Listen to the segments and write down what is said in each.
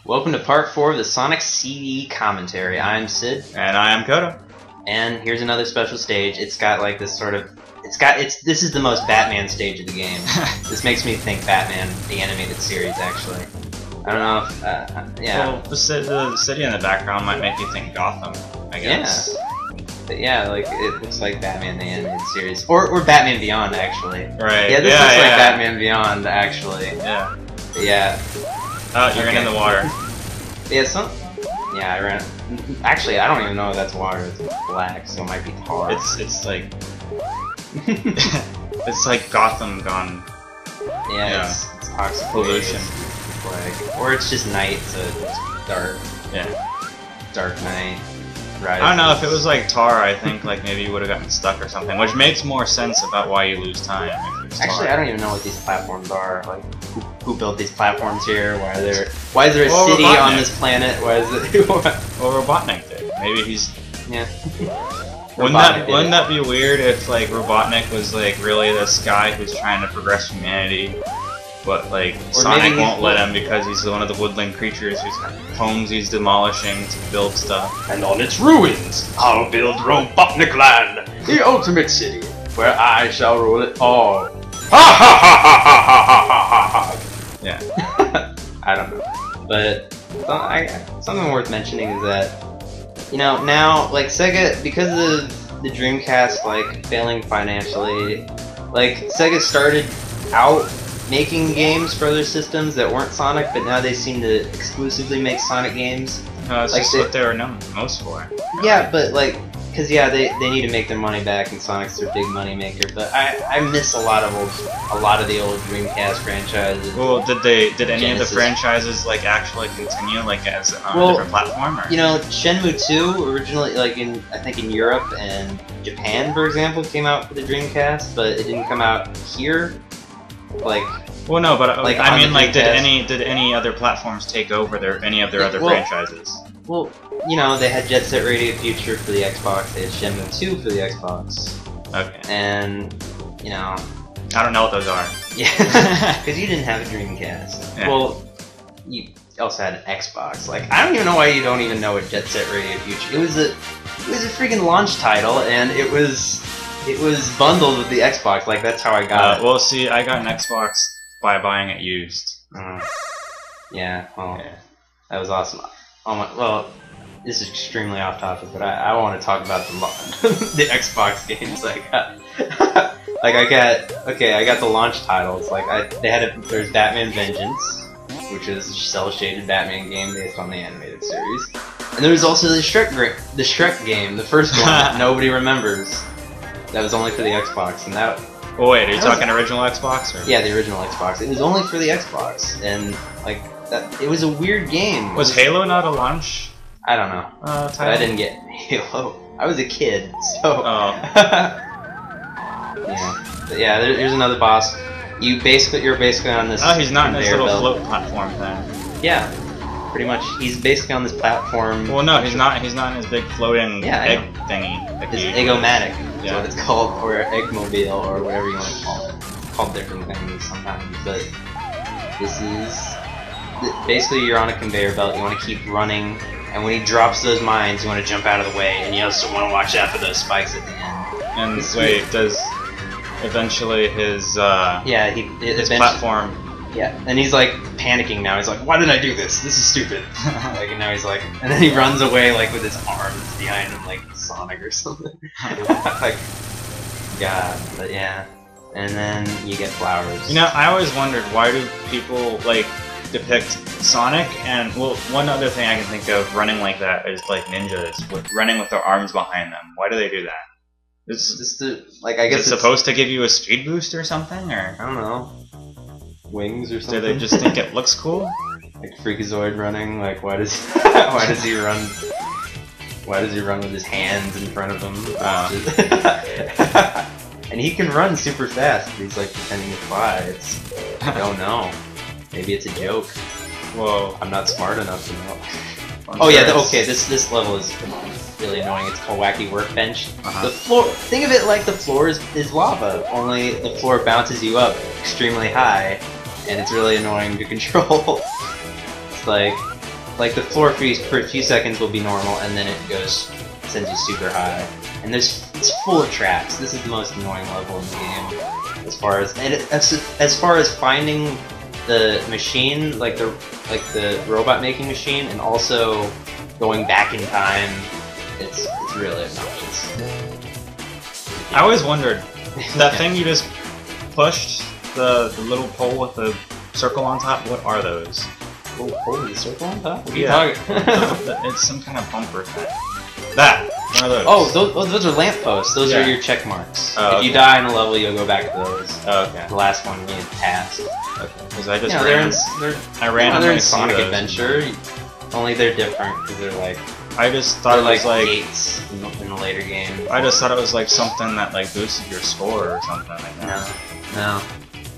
Welcome to part 4 of the Sonic CD commentary. I'm Sid, And I am Koda. and here's another special stage. It's got like this sort of, this is the most Batman stage of the game. This makes me think Batman, the animated series, actually. I don't know if, yeah. Well, the city in the background might make you think Gotham, I guess. Yeah. But yeah, like, it looks like Batman, the animated series. Or Batman Beyond, actually. Right. Yeah, this looks like Batman Beyond, actually. Yeah. But yeah. Oh, you're in the water. Yeah, yeah, I ran. Actually, I don't even know if that's water. It's black, so it might be tar. It's like it's like Gotham gone. Yeah, it's toxic pollution. Or it's just night, so it's dark. Yeah. Dark night. Rises. I don't know, if it was like tar, I think like maybe you would have gotten stuck or something, which makes more sense about why you lose time. Actually, I don't even know what these platforms are. Like, who built these platforms here? Why is there a city on this planet? Why is it? Well, Robotnik did. Maybe he's. Yeah. Wouldn't that be weird if like Robotnik was like really this guy who's trying to progress humanity, but like Sonic won't let him because he's one of the woodland creatures whose homes he's demolishing to build stuff. And on its ruins, I'll build Robotnik Land, the ultimate city, where I shall rule it all. Ha ha ha ha ha ha ha ha! Yeah. I don't know. But something worth mentioning is that, you know, now, like, Sega, because of the Dreamcast, like, failing financially, like, Sega started out making games for other systems that weren't Sonic, but now they seem to exclusively make Sonic games. It's like just what they were known most for. Yeah, but like, cause yeah, they need to make their money back, and Sonic's their big money maker. But I miss a lot of the old Dreamcast franchises. Well, did any of the franchises like actually continue like as on a different platform? Or? You know, Shenmue 2 originally, like I think in Europe and Japan, for example, came out for the Dreamcast, but it didn't come out here. Like, well, no, but like, I mean, like, did any other platforms take over any of their other franchises? Well, you know, they had Jet Set Radio Future for the Xbox. They had Shenmue 2 for the Xbox. Okay. And you know, I don't know what those are. Yeah, because you didn't have a Dreamcast. Yeah. Well, you also had an Xbox. Like, I don't even know why you don't even know what Jet Set Radio Future. It was a freaking launch title, and it was bundled with the Xbox. Like, that's how I got it. Well, see, I got an Xbox by buying it used. Yeah, well, that was awesome. Oh my, well, this is extremely off topic, but I want to talk about the Xbox games I got. Like, I got the launch titles. Like, there's Batman Vengeance, which is a cel-shaded Batman game based on the animated series, and there was also the Shrek game, the first one that nobody remembers. That was only for the Xbox, and that. Oh wait, are you talking original Xbox? Or? Yeah, the original Xbox. It was only for the Xbox, and like that, it was a weird game. Was Halo not a launch? I don't know. But I didn't get Halo. I was a kid, so. Oh. Yeah, but yeah. Here's another boss. You're basically on this. Oh, he's not in this little float platform thing. Yeah. Pretty much, he's basically on this platform. Well, no, he's not. He's not in his big floating egg thingy. His Egg-O-Matic is what it's called, or Eggmobile, or whatever you want to call it. It's called different things sometimes, but this is basically you're on a conveyor belt. You want to keep running, and when he drops those mines, you want to jump out of the way, and you also want to watch out for those spikes at the end. And wait, does eventually his his platform? Yeah, and he's like panicking now. He's like, "Why did I do this? This is stupid." Like, and now he's like, and then he runs away like with his arms behind him, like Sonic or something. Like, God, but yeah. And then you get flowers. You know, I always wondered, why do people like depict Sonic and one other thing I can think of running like that is like ninjas running with their arms behind them. Why do they do that? It's just like, I guess it's supposed to give you a speed boost or something, or I don't know. Wings or something? Do they just think it looks cool? Like Freakazoid running, like why does he run? Why does he run with his hands in front of him? And he can run super fast. He's like pretending to fly. I don't know. Maybe it's a joke. Whoa! I'm not smart enough to know. Oh yeah, okay. This level is really annoying. It's called Wacky Workbench. The floor. Think of it like the floor is lava. Only the floor bounces you up extremely high. And it's really annoying to control. It's like, like the floor freeze for a few seconds will be normal, and then it sends you super high. And it's full of traps. This is the most annoying level in the game, as far as finding the machine, like the robot making machine, and also going back in time. It's really obnoxious. I always wondered, that thing you just pushed, the little pole with the circle on top, what are those? Oh, holy circle on top? What are you talking? It's some kind of bumper thing. That! One of those. Those are lampposts. Those are your check marks. Oh, if you die in a level, you'll go back to those. Oh, okay. The last one we had passed. Okay. Because I just they're in Sonic Adventure, only they're different because they're like. I just thought it was like gates in the later games. I just thought it was like something that like boosted your score or something like that. No.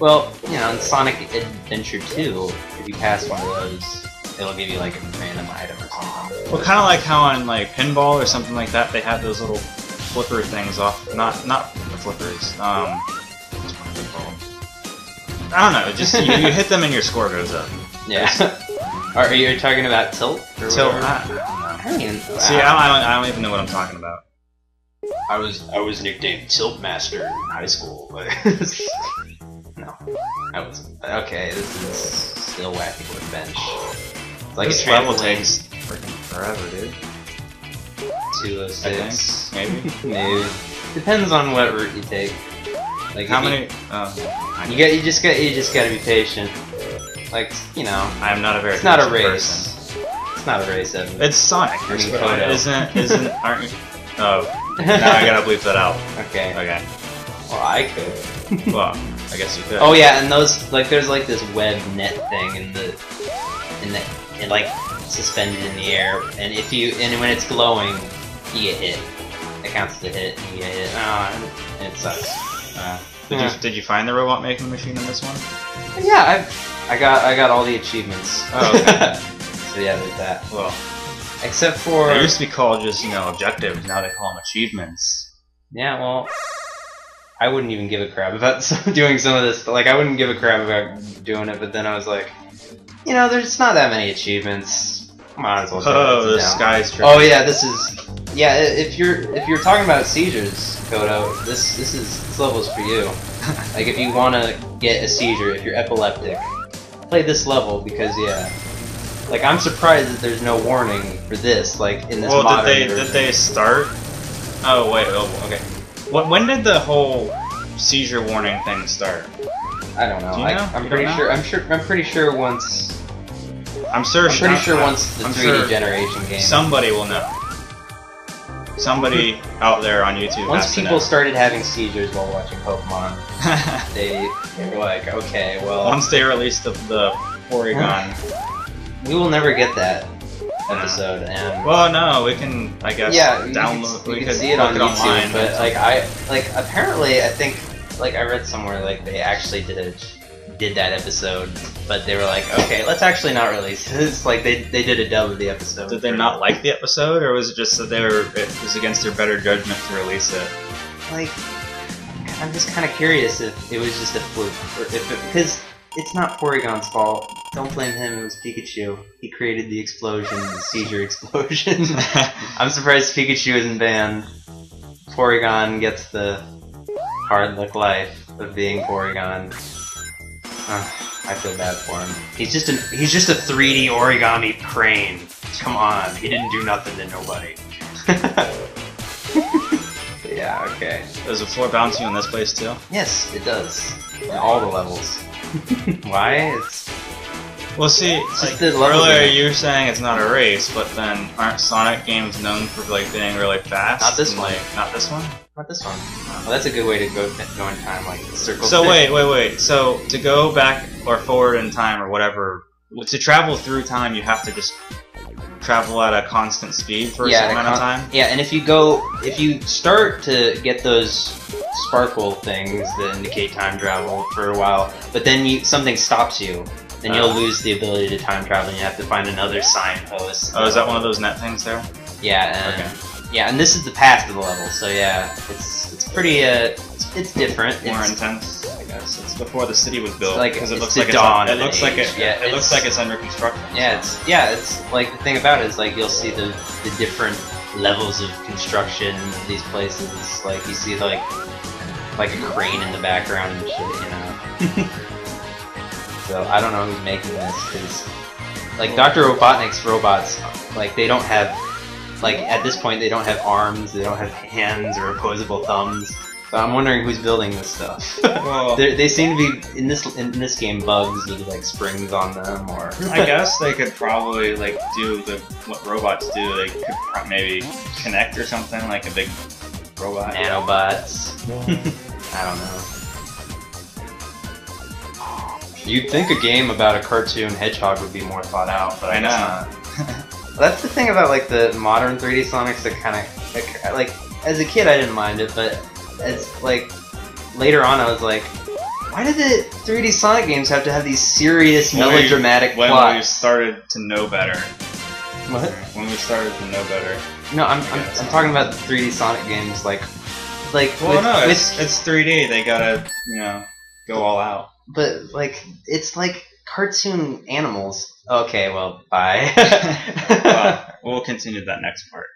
Well, you know, in Sonic Adventure 2, if you pass one of those, it'll give you like a random item or something. Well, kind of like how on like Pinball or something like that, they have those little flipper things off. Not the flippers. What's one of them called? I don't know. Just you hit them and your score goes up. Yeah. Are you talking about Tilt? Tilt. I don't even. See, I don't even know what I'm talking about. I was nicknamed Tilt Master in high school. But no, I wasn't. Okay, this is still wacky with bench. It's like this level takes freaking forever, dude. 206, maybe. Maybe depends on what route you take. Like how many? You just gotta be patient. Like, you know, I am not a very. It's not a race. Person. It's not a race, Evan. It's Sonic. Aren't you? Oh, now I gotta bleep that out. Okay. Okay. Well, I could. Well, I guess you could. Oh yeah, and those there's like this web net thing in the like suspended in the air, and when it's glowing, you get hit. It counts as a hit, and you get hit. Oh, and it sucks. Did you find the robot making machine in this one? Yeah, I got all the achievements. Oh, okay. So yeah, there's that. Well, except for they used to be called just objectives. Now they call them achievements. Yeah, well, I wouldn't even give a crap about doing some of this. Like, I wouldn't give a crap about doing it, but then I was like, you know, there's not that many achievements. Might as well. Oh, the sky's tripping. Oh yeah, this is. Yeah, if you're talking about seizures, Kodo, this level's for you. Like, if you want to get a seizure, if you're epileptic, play this level because yeah. Like, I'm surprised that there's no warning for this. Like in this modern version. Did they start? Oh wait. Oh, okay. When did the whole seizure warning thing start? I don't know. Do you know? I'm pretty sure once. I'm pretty sure once the 3D generation game. Somebody will know. Somebody out there on YouTube. Once people started having seizures while watching Pokemon, they were like, okay, well. Once they released the Porygon. We will never get that episode, and well, no, we can, I guess, download. We can see it on YouTube, online, but apparently, I think, like, I read somewhere, like, they actually did that episode, but they were like, okay, let's actually not release this. Like, they did a dub of the episode. Did they not like the episode, or was it just that it was against their better judgment to release it? Like, I'm just kind of curious if it was just a fluke, or because it's not Porygon's fault. Don't blame him, it was Pikachu. He created the explosion, the seizure explosion. I'm surprised Pikachu isn't banned. Porygon gets the hard luck life of being Porygon. I feel bad for him. He's just a 3D origami crane. Come on, he didn't do nothing to nobody. Yeah, okay. Does the floor bounce you in this place too? Yes, it does. In all the levels. Why? Well, see, like, earlier you were saying it's not a race, but then aren't Sonic games known for like being really fast? Not this one. Not this one? Not this one. Well, that's a good way to go in time, like circle. So wait. So to go back or forward in time or whatever, to travel through time, you have to just travel at a constant speed for a certain amount of time? Yeah, and if you start to get those sparkle things that indicate time travel for a while, but then something stops you, then you'll lose the ability to time travel and you have to find another signpost. Oh, is that one of those net things there? Yeah, and this is the past of the level, so yeah, it's pretty, it's different. More intense? I guess. before the city was built. Like, because it looks the like dawn it of looks an like age. it looks like it's under construction. Yeah, it's like the thing about it is like you'll see the different levels of construction in these places. Like you see like a crane in the background and shit, you know. So I don't know who's making this because like Dr. Robotnik's robots, like they don't have like at this point they don't have arms, they don't have hands or opposable thumbs. So I'm wondering who's building this stuff. Well, they seem to be in this game bugs with like springs on them, or I guess they could probably like do what robots do. They could maybe connect or something like a big robot. nanobots. I don't know. You'd think a game about a cartoon hedgehog would be more thought out, but I guess not. That's the thing about like the modern 3D Sonics that kind of like as a kid I didn't mind it, but as like later on I was like, why did the 3D Sonic games have to have these serious melodramatic plots? When we started to know better. What? When we started to know better. No, I'm talking about the 3D Sonic games, like well, no, it's 3D. They gotta go all out. But like it's like cartoon animals. Okay, well, bye. Well, we'll continue that next part.